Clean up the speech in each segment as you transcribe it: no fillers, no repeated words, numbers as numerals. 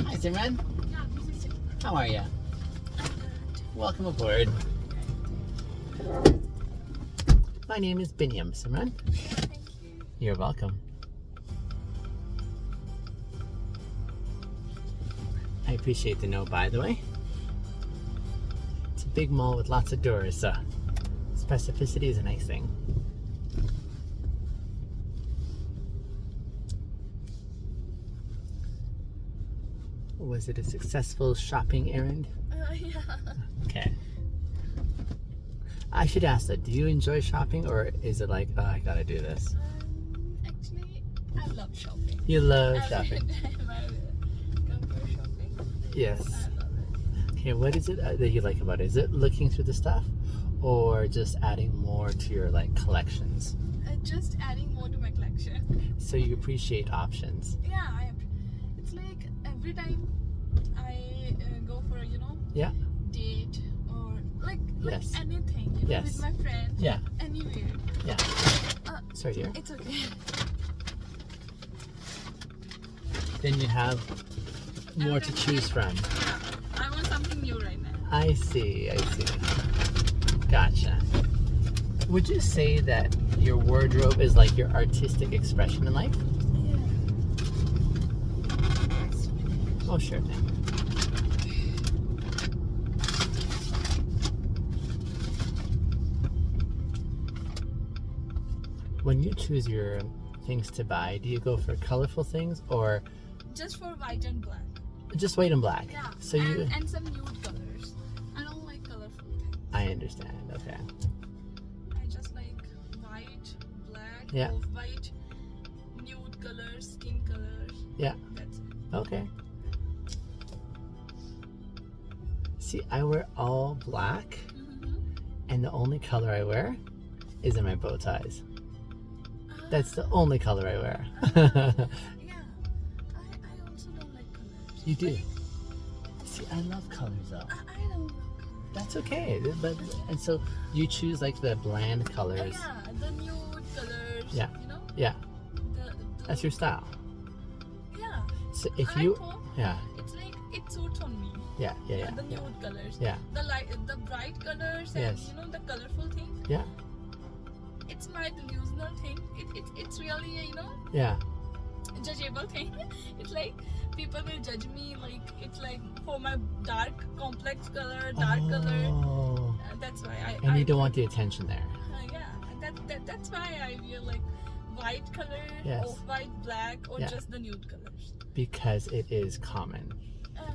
Hi, Simran. Yeah, this is Simran. How are you? Welcome aboard. My name is Binyam, Simran. Thank you. You're welcome. I appreciate the note, by the way. It's a big mall with lots of doors, so specificity is a nice thing. Was it a successful shopping errand? Yeah. Okay. I should ask that. Do you enjoy shopping, or is it like, oh, I gotta do this? Actually, I love shopping. You love shopping. Every time I go for shopping, Yes. I love it. Okay, what is it that you like about it? Is it looking through the stuff, or just adding more to your like collections? Just adding more to my collection. So you appreciate options. Yeah, it's like every time I go for Yeah. date or like Yes. anything, Yes. with my friends. Yeah. Anywhere. Yeah. Sorry, dear. It's okay. Then you have more to choose from. Yeah, I want something new right now. I see. Gotcha. Would you say that your wardrobe is like your artistic expression in life? Yeah. Oh, sure thing. When you choose your things to buy, do you go for colorful things or Just for white and black. just white and black? Yeah. So you, and some nude colors. I don't like colorful things. I understand. Okay. I just like white, black, Yeah. off-white, nude colors, skin colors. Yeah. That's it. Okay. See, I wear all black, and the only color I wear is in my bow ties. That's the only color I wear. Yeah. I also don't like colors. You do? Like, See, I love colors though. I don't love colors. That's okay. But and so you choose like the bland colors. Yeah, the nude colors. Yeah. You know? Yeah. The That's your style. Yeah. So if I you, thought yeah, it's like it suits on me. yeah. The nude colors. Yeah. The light, the bright colors, Yes. and the colorful things. Yeah. It's my delusional thing. It's really a Yeah. judgeable thing. It's like people will judge me like it's like for my dark complex color, dark color. Oh. That's why And you don't want the attention there. Yeah, that's why I wear like white color, Yes. off-white, black, or Yeah. just the nude colors. Because it is common. Yeah.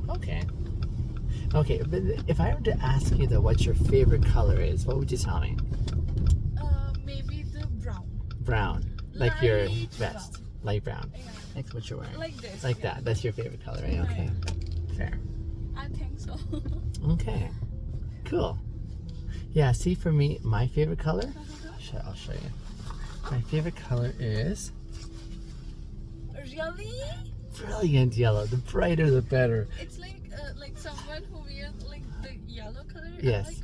Okay. Okay, but if I were to ask you though what your favorite color is, what would you tell me? Maybe the brown. Brown. Like your Light vest. brown. Light brown. Yeah. Like what you're wearing. Like this. Like yeah. that. That's your favorite color, right? Okay. Fair. I think so. Okay. Cool. Yeah, see for me, my favorite color, I'll show you. My favorite color is Really? brilliant yellow. The brighter the better. It's like someone who wears like the yellow color. Yes.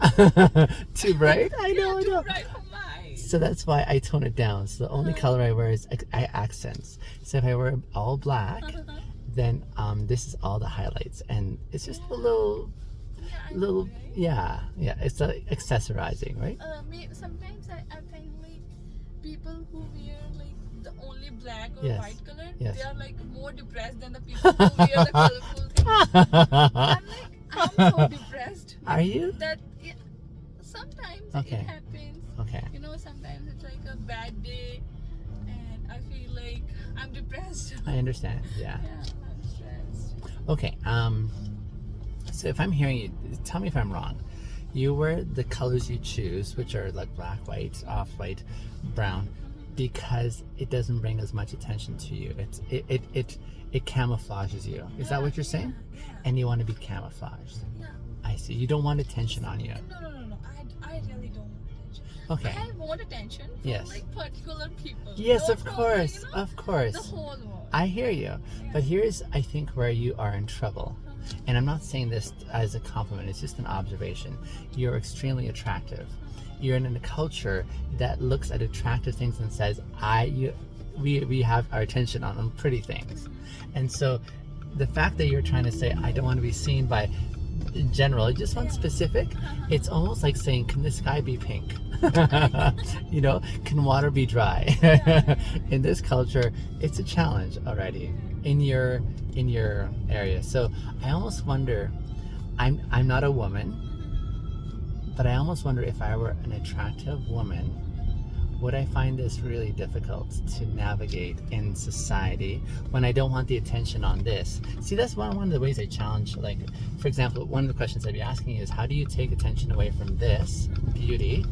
I'm like, oh. Too bright? I know, I Too know. bright for mine. So that's why I tone it down. So the only color I wear is accents. So if I wear all black, then this is all the highlights, and it's just a little, I know, right? yeah. It's accessorizing, right? Sometimes I think like people who wear like the only black or Yes. white color, Yes. they are like more depressed than the people who wear the colorful things. I'm like, I'm so depressed. Are you? That yeah, sometimes Okay. it happens. Okay. You know, sometimes it's like a bad day, and I feel like I'm depressed. I understand. Yeah. Yeah, I'm stressed. Okay. So if I'm hearing you, tell me if I'm wrong. You wear the colors you choose, which are like black, white, off-white, brown, because it doesn't bring as much attention to you. It camouflages you. Is that what you're saying? Yeah. And you want to be camouflaged. Yeah. I see. You don't want attention on you. No. I really don't want attention. Okay. I want attention from Yes. like particular people. Yes, Not of from, course, you know, of course. the whole world. I hear you. Yeah. But here's, I think, where you are in trouble. And I'm not saying this as a compliment, it's just an observation. You're extremely attractive. You're in a culture that looks at attractive things and says, we have our attention on pretty things. And so the fact that you're trying to say, I don't want to be seen by general, I just want specific, it's almost like saying, can the sky be pink? You know, can water be dry? In this culture, it's a challenge already in your area. So I almost wonder, I'm not a woman, but I almost wonder if I were an attractive woman, would I find this really difficult to navigate in society when I don't want the attention on this? See, that's one of the ways I challenge, like, for example, one of the questions I'd be asking you is, how do you take attention away from this beauty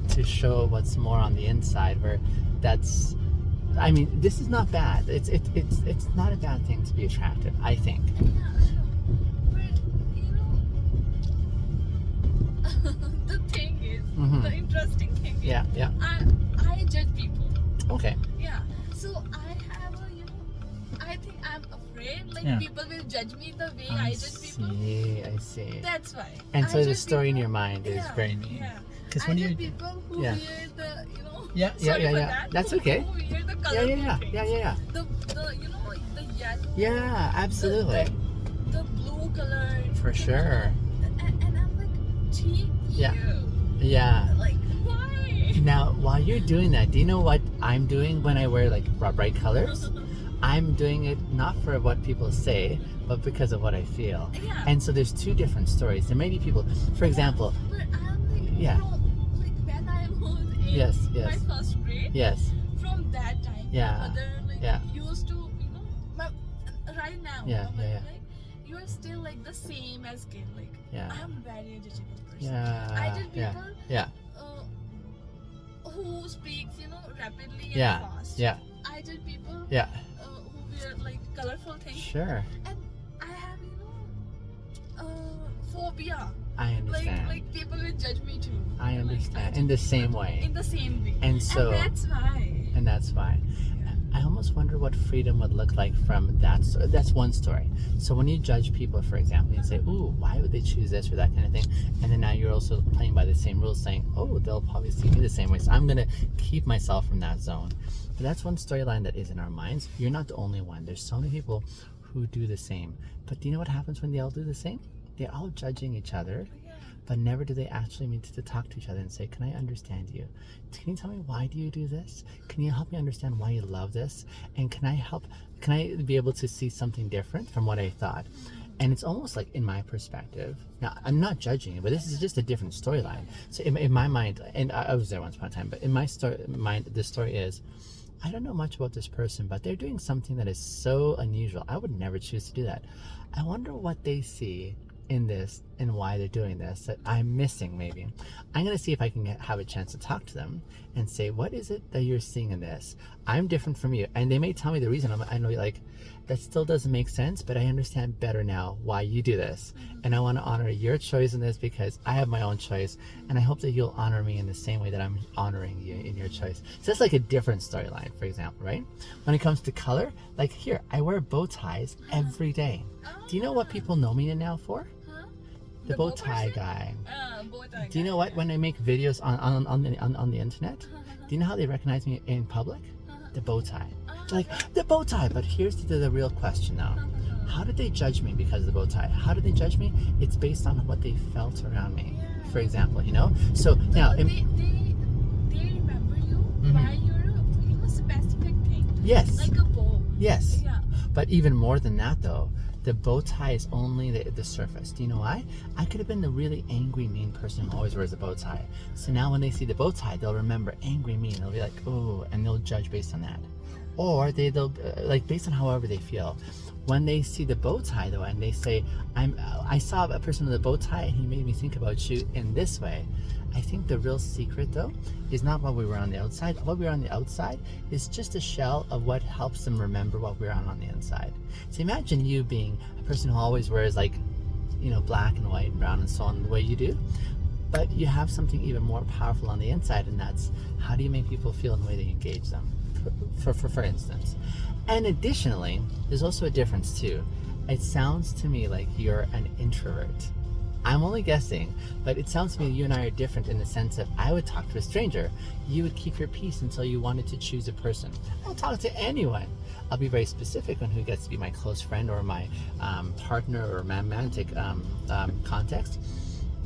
to show what's more on the inside, where that's, I mean, this is not bad. It's not a bad thing to be attractive, I think. Yeah, I know. But you know, the thing is, the interesting thing is, Yeah. I judge people. Okay. Yeah. So I have a, you know, I think I'm afraid like Yeah. people will judge me the way I judge people. I see. That's why. And I so the judge story in people- your mind is yeah, very mean. Yeah. Because I when judge you, people who yeah. wear the, you know. Yeah. Sorry for that. That's who- okay. Who wear the Yeah. colorful things. Yeah. The you know, like the yellow. Yeah, absolutely. The blue color. For sure. And I'm like, gee, Yeah. ew. Yeah. Like, why? Now, while you're doing that, do you know what I'm doing when I wear like bright colors? I'm doing it not for what people say, but because of what I feel. Yeah. And so there's two different stories. There may be people, for example, But I'm like, Yeah. like when I was in Yes. my first grade, Yes. from that time, Yeah. my mother like Yeah. used to, you know, my, right now, Yeah, my mother, yeah. like, you are still like the same as kid. Like, Yeah. I'm very judgeable person. Yeah. I did Yeah. people Yeah. who speaks, you know, rapidly Yeah. and fast. Yeah. I did people Yeah. who wear like colorful things. Sure. And I have, you know, phobia. I understand. Like people will judge me too. I Like, understand. In the same way. in the same way. And so, that's why. and that's why. I almost wonder what freedom would look like from that. So that's one story. So when you judge people, for example, you say, "Ooh, why would they choose this or that kind of thing?" And then now you're also playing by the same rules, saying, "Oh, they'll probably see me the same way, so I'm gonna keep myself from that zone." But that's one storyline that is in our minds. You're not the only one. There's so many people who do the same. But do you know what happens when they all do the same? They're all judging each other, but never do they actually meet to talk to each other and say, "Can I understand you? Can you tell me why do you do this? Can you help me understand why you love this? And can I be able to see something different from what I thought?" And it's almost like, in my perspective, now I'm not judging it, but this is just a different storyline. So in my mind, and I was there once upon a time, but in my mind, the story is, I don't know much about this person, but they're doing something that is so unusual. I would never choose to do that. I wonder what they see in this and why they're doing this that I'm missing. Maybe I'm going to see if I can have a chance to talk to them and say, what is it that you're seeing in this? I'm different from you. And they may tell me the reason. I know, like, that still doesn't make sense, but I understand better now why you do this. And I want to honor your choice in this because I have my own choice. And I hope that you'll honor me in the same way that I'm honoring you in your choice. So that's like a different storyline, for example, right? When it comes to color, like here, I wear bow ties every day. Do you know what people know me now for? The bow tie guy. Bow tie Do you know what? When I make videos on the internet, do you know how they recognize me in public? The bow tie. They're like, the bow tie. But here's the real question now. How did they judge me because of the bow tie? How did they judge me? It's based on what they felt around me, for example, you know? So now... they remember you by your, you know, specific thing. Yes. Like a bow. Yes. Yeah. But even more than that, though, the bow tie is only the surface. Do you know why? I could have been the really angry, mean person who always wears a bow tie. So now when they see the bow tie, they'll remember angry, mean. They'll be like, oh, and they'll judge based on that. Or they'll like based on however they feel. When they see the bow tie, though, and they say, I saw a person with a bow tie and he made me think about you in this way. I think the real secret, though, is not what we were on the outside. What we were on the outside is just a shell of what helps them remember what we're on the inside. So imagine you being a person who always wears like, black and white, brown and so on the way you do. But you have something even more powerful on the inside, and that's how do you make people feel in the way that you engage them, for instance. And additionally, there's also a difference too. It sounds to me like you're an introvert. I'm only guessing, but it sounds to me you and I are different in the sense that I would talk to a stranger. You would keep your peace until you wanted to choose a person. I'll talk to anyone. I'll be very specific on who gets to be my close friend or my partner or romantic context.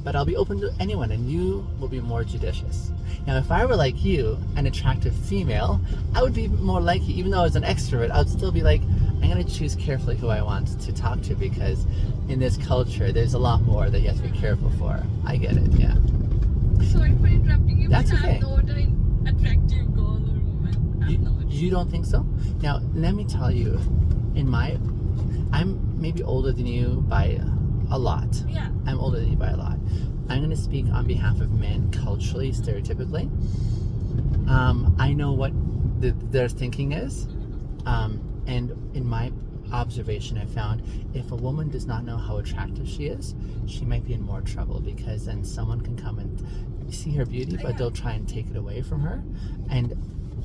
But I'll be open to anyone, and you will be more judicious. Now, if I were like you, an attractive female, I would be more like you. Even though I was an extrovert, I would still be like, I'm going to choose carefully who I want to talk to, because in this culture, there's a lot more that you have to be careful for. I get it, yeah. Sorry for interrupting you, That's but okay. I'm not an attractive girl or woman. I'm not. You don't think so? Now, let me tell you, I'm maybe older than you by a lot. Yeah. I'm older than you by a lot. I'm going to speak on behalf of men culturally, stereotypically. I know what their thinking is. And in my observation, I found if a woman does not know how attractive she is, she might be in more trouble, because then someone can come and see her beauty, but they'll try and take it away from her. And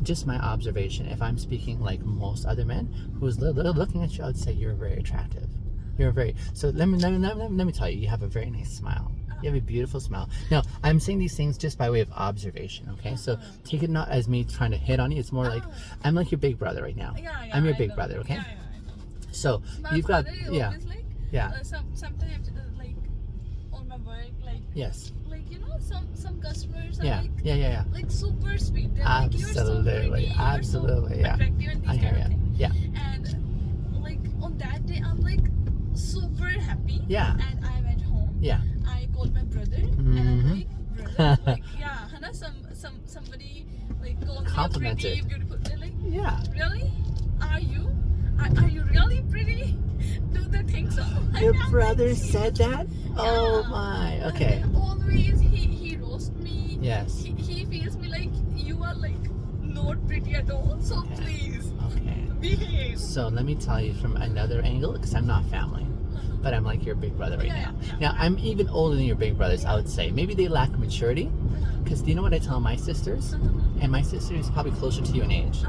just my observation, if I'm speaking like most other men, who's looking at you, I would say you're very attractive. So let me tell you, you have a very nice smile. You have a beautiful smile. Now, I'm saying these things just by way of observation, okay? So take it not as me trying to hit on you. It's more like, I'm like your big brother right now. I'm your big brother, okay? Yeah, I know. So My you've got, brother yeah, always like, yeah, sometimes like on my work, like yes, some customers are yeah, like yeah. like super sweet. They're like, you're so Absolutely, pretty, absolutely, you're so yeah. attractive and I these hear kind of ya. things. Yeah, And like on that day, I'm like super happy. Yeah. And I went home. yeah. I called my brother and I'm like, brother, like yeah, Hannah, somebody like called me a Complimented. pretty, beautiful. They're like, Yeah. really? Are you? Are you really pretty? Do they think so? Your I'm brother like, said that? Oh yeah. my, okay. And always he roasts me. Yes. He feels me like you are like not pretty at all. So Okay. please Okay. behave. So let me tell you from another angle, because I'm not family, but I'm like your big brother right Yeah, now. yeah. Now, I'm even older than your big brothers, I would say. Maybe they lack maturity, because do you know what I tell my sisters? And my sister is probably closer to you in age.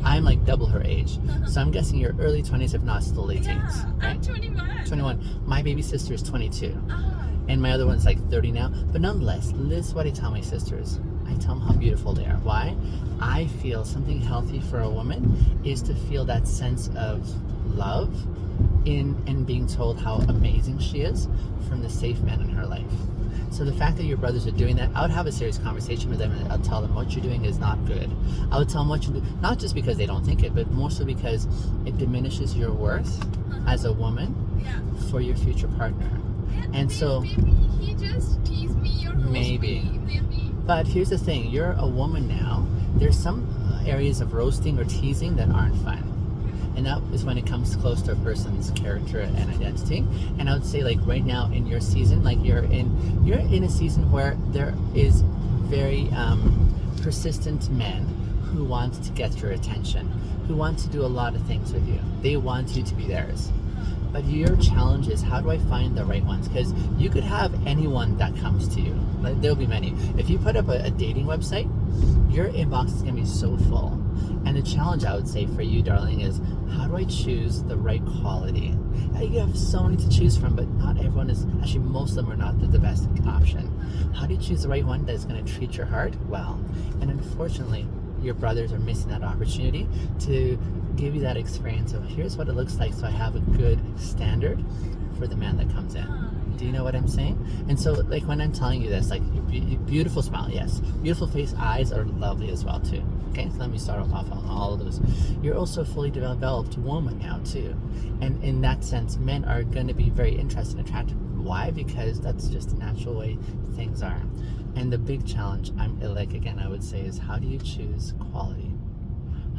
I'm like double her age. So I'm guessing you're early 20s, if not still late teens. Yeah, I'm Right? 21. 21. My baby sister is 22. Ah, And my other one's like 30 now. But nonetheless, this is what I tell my sisters. I tell them how beautiful they are. Why? I feel something healthy for a woman is to feel that sense of love in being told how amazing she is from the safe man in her life. So the fact that your brothers are doing that, I would have a serious conversation with them, and I'll tell them what you're doing is not good. I would tell them what you do, not just because they don't think it, but more so because it diminishes your worth as a woman yeah. for your future partner. And so, maybe he just teased me or roast Maybe. me. Maybe. but here's the thing, you're a woman now. There's some areas of roasting or teasing that aren't fun. And that is when it comes close to a person's character and identity. And I would say, like right now in your season, like you're in a season where there is very persistent men who want to get your attention, who want to do a lot of things with you. They want you to be theirs. But your challenge is, how do I find the right ones? Because you could have anyone that comes to you. Like, there'll be many. If you put up a dating website, your inbox is going to be so full. And the challenge, I would say, for you, darling, is how do I choose the right quality? You have so many to choose from, but not everyone is, actually most of them are not the best option. How do you choose the right one that is going to treat your heart well? And unfortunately, your brothers are missing that opportunity to give you that experience of here's what it looks like, so I have a good standard for the man that comes in. Do you know what I'm saying? And so, like, when I'm telling you this, like, beautiful smile, yes. Beautiful face, eyes are lovely as well, too. Okay, so let me start off on all of those. You're also a fully developed woman now, too. And in that sense, men are going to be very interested and attracted. Why? Because that's just the natural way things are. And the big challenge, I would say, is how do you choose quality?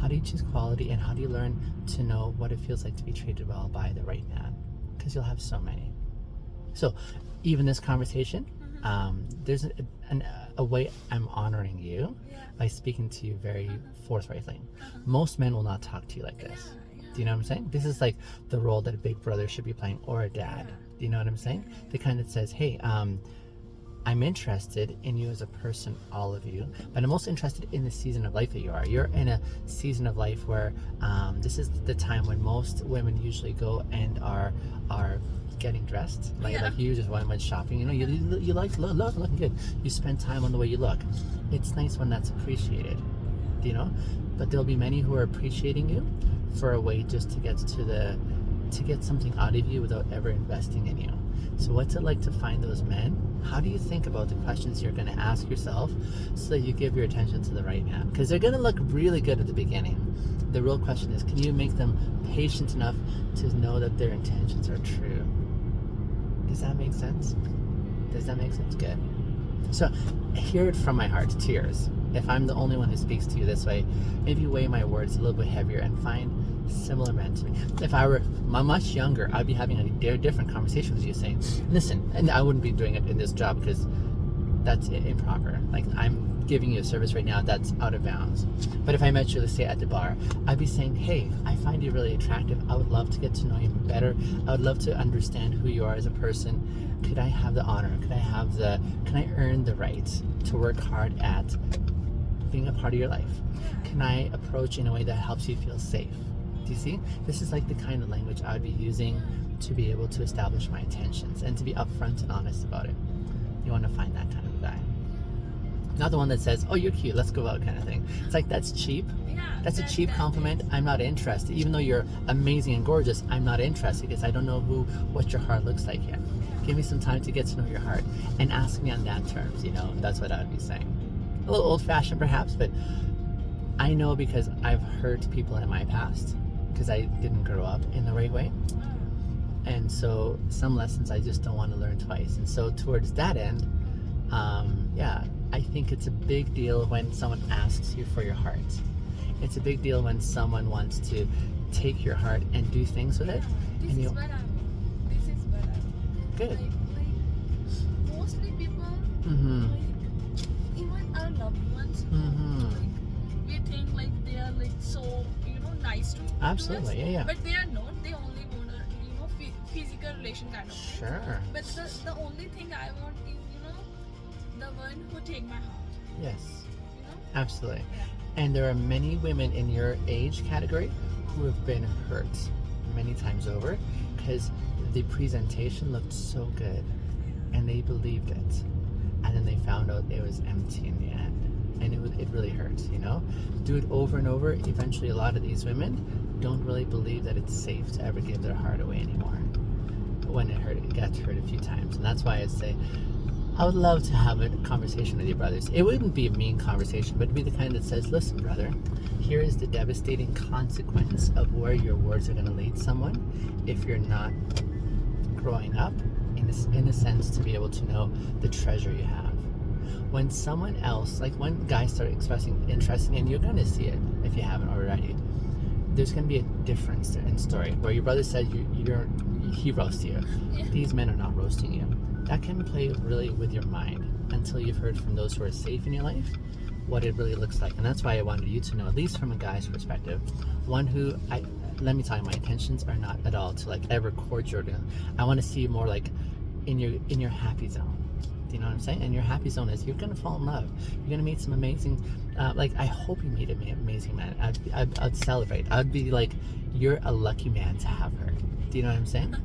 How do you choose quality, and how do you learn to know what it feels like to be treated well by the right man? Because you'll have so many. So, even this conversation, there's a way I'm honoring you by speaking to you very forthrightly. Most men will not talk to you like this. Do you know what I'm saying? This is like the role that a big brother should be playing, or a dad. Do you know what I'm saying? The kind that says, hey, I'm interested in you as a person, all of you, but I'm most interested in the season of life that you are. You're in a season of life where this is the time when most women usually go and are getting dressed. Like you just went shopping. You know, you like looking good. You spend time on the way you look. It's nice when that's appreciated. Do you know? But there'll be many who are appreciating you for a way just to get something out of you without ever investing in you. So what's it like to find those men? How do you think about the questions you're going to ask yourself so that you give your attention to the right man? Because they're going to look really good at the beginning. The real question is, can you make them patient enough to know that their intentions are true? Does that make sense? Does that make sense? Good. So hear it from my heart, tears. If I'm the only one who speaks to you this way, maybe weigh my words a little bit heavier and find similar men to me. If I were much younger, I'd be having a different conversation with you, saying, listen, and I wouldn't be doing it in this job because that's improper. Like, I'm giving you a service right now that's out of bounds. But if I met you, let's say at the bar, I'd be saying, hey, I find you really attractive. I would love to get to know you better. I would love to understand who you are as a person. Could I have the honor? Can I earn the right to work hard at being a part of your life? Can I approach in a way that helps you feel safe? Do you see? This is like the kind of language I would be using to be able to establish my intentions and to be upfront and honest about it. You want to find that kind of guy. Not the one that says, oh, you're cute, let's go out kind of thing. It's like, that's cheap. That's a cheap compliment. I'm not interested. Even though you're amazing and gorgeous, I'm not interested because I don't know what your heart looks like yet. Give me some time to get to know your heart and ask me on that terms, you know. That's what I would be saying. A little old-fashioned perhaps, but I know because I've hurt people in my past because I didn't grow up in the right way. And so some lessons I just don't want to learn twice. And so towards that end, I think it's a big deal when someone asks you for your heart. It's a big deal when someone wants to take your heart and do things with it. This is what I'm. Good. Like mostly people, like, even our loved ones, like, we think like they are like so, nice to Absolutely, us, yeah. But they are not. They only want a, physical relation kind of thing. Sure. But the only thing I want is, the one who take my heart. Yes. You know? Absolutely. Yeah. And there are many women in your age category who have been hurt many times over because the presentation looked so good and they believed it, and then they found out it was empty in the end, and it really hurts, you know. Do it over and over. Eventually a lot of these women don't really believe that it's safe to ever give their heart away anymore when it gets hurt a few times. And that's why I say I would love to have a conversation with your brothers. It wouldn't be a mean conversation, but it'd be the kind that says, listen, brother, here is the devastating consequence of where your words are going to lead someone if you're not growing up in a sense to be able to know the treasure you have. When someone else, like when guys start expressing interest in you, and you're going to see it if you haven't already, there's going to be a difference in story where your brother said he roasts you. Yeah. These men are not roasting you. That can play really with your mind until you've heard from those who are safe in your life what it really looks like. And that's why I wanted you to know, at least from a guy's perspective, one who let me tell you, my intentions are not at all to like ever court you. I want to see you more like in your happy zone. Do you know what I'm saying? And your happy zone is you're gonna fall in love. You're gonna meet some amazing, I hope you meet an amazing man. I'd celebrate. I'd be like, you're a lucky man to have her. Do you know what I'm saying?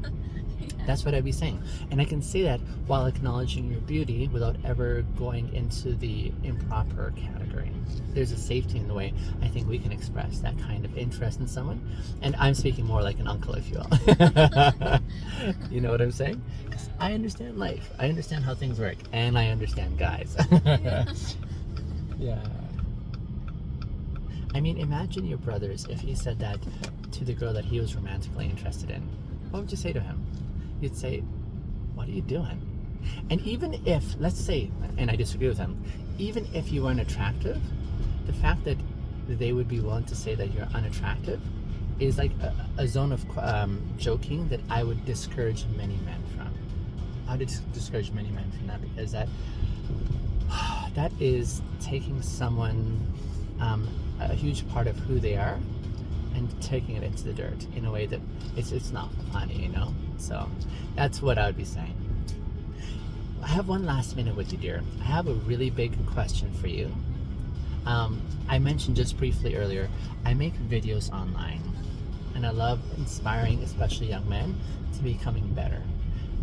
Yeah. That's what I'd be saying. And I can say that while acknowledging your beauty without ever going into the improper category. There's a safety in the way I think we can express that kind of interest in someone. And I'm speaking more like an uncle, if you will. You know what I'm saying? 'Cause I understand life. I understand how things work. And I understand guys. Yeah. I mean, imagine your brothers if he said that to the girl that he was romantically interested in. What would you say to him? You'd say, what are you doing? And even if, let's say, and I disagree with him, even if you weren't attractive, the fact that they would be willing to say that you're unattractive is like a zone of joking that I would discourage many men from. I would discourage many men from that, because that is taking someone, a huge part of who they are, and taking it into the dirt in a way that it's not funny, you know? So that's what I would be saying. I have one last minute with you, dear. I have a really big question for you. I mentioned just briefly earlier, I make videos online, and I love inspiring especially young men to becoming better.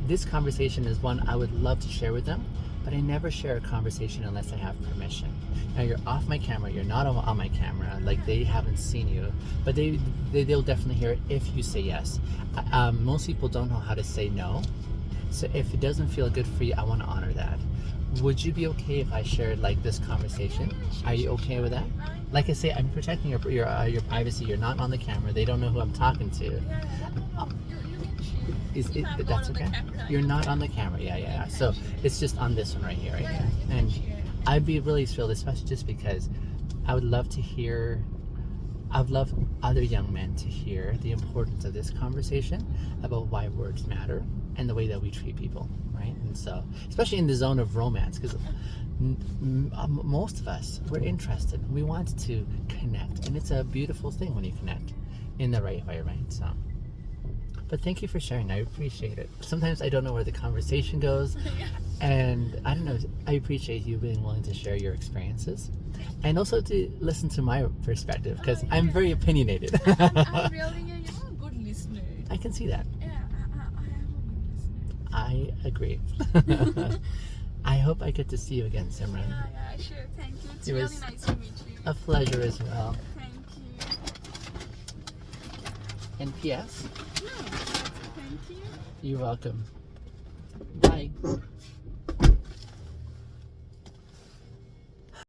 This conversation is one I would love to share with them, but I never share a conversation unless I have permission. Now you're off my camera, you're not on my camera, like they haven't seen you, but they'll definitely hear it if you say yes. Most people don't know how to say no, so if it doesn't feel good for you, I want to honor that. Would you be okay if I shared like this conversation? Are you okay with that? Like I say, I'm protecting your privacy. You're not on the camera. They don't know who I'm talking to. That's okay? You're not on the camera. Yeah. So it's just on this one right here, right here. And I'd be really thrilled, especially just because I would love other young men to hear the importance of this conversation about why words matter and the way that we treat people, right? And so, especially in the zone of romance, because most of us, we're interested. We want to connect, and it's a beautiful thing when you connect in the right way, right? So, but thank you for sharing. I appreciate it. Sometimes I don't know where the conversation goes, and I don't know. I appreciate you being willing to share your experiences, and also to listen to my perspective, because I'm very opinionated. I'm really a good listener. I can see that. Yeah, I am a good listener. I agree. I hope I get to see you again, Simran. Yeah, sure. Thank you. It's It really was nice to meet you. a pleasure as well. Thank you. And P.S. No, thank you. You're welcome. Bye.